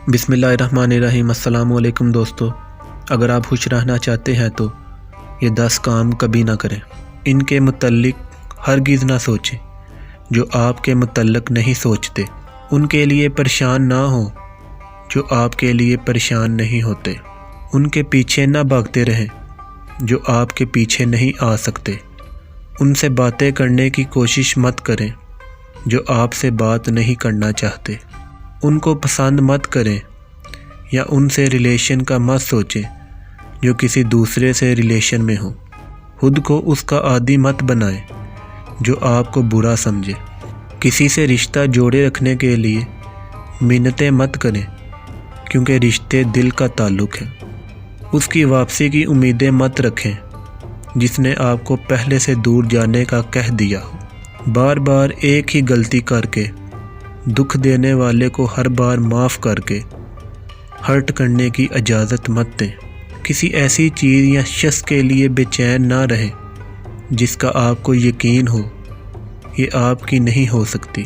بسم اللہ الرحمن الرحیم۔ السلام علیکم دوستو، اگر آپ خوش رہنا چاہتے ہیں تو یہ 10 کام کبھی نہ کریں۔ ان کے متعلق ہرگز نہ سوچیں جو آپ کے متعلق نہیں سوچتے۔ ان کے لیے پریشان نہ ہوں جو آپ کے لیے پریشان نہیں ہوتے۔ ان کے پیچھے نہ بھاگتے رہیں جو آپ کے پیچھے نہیں آ سکتے۔ ان سے باتیں کرنے کی کوشش مت کریں جو آپ سے بات نہیں کرنا چاہتے۔ ان کو پسند مت کریں یا ان سے ریلیشن کا مت سوچیں جو کسی دوسرے سے ریلیشن میں ہو۔ خود کو اس کا عادی مت بنائیں جو آپ کو برا سمجھے۔ کسی سے رشتہ جوڑے رکھنے کے لیے منتیں مت کریں کیونکہ رشتے دل کا تعلق ہے۔ اس کی واپسی کی امیدیں مت رکھیں جس نے آپ کو پہلے سے دور جانے کا کہہ دیا ہو۔ بار بار ایک ہی غلطی کر کے دکھ دینے والے کو ہر بار معاف کر کے ہرٹ کرنے کی اجازت مت دیں۔ کسی ایسی چیز یا شخص کے لیے بے چین نہ رہیں جس کا آپ کو یقین ہو یہ آپ کی نہیں ہو سکتی۔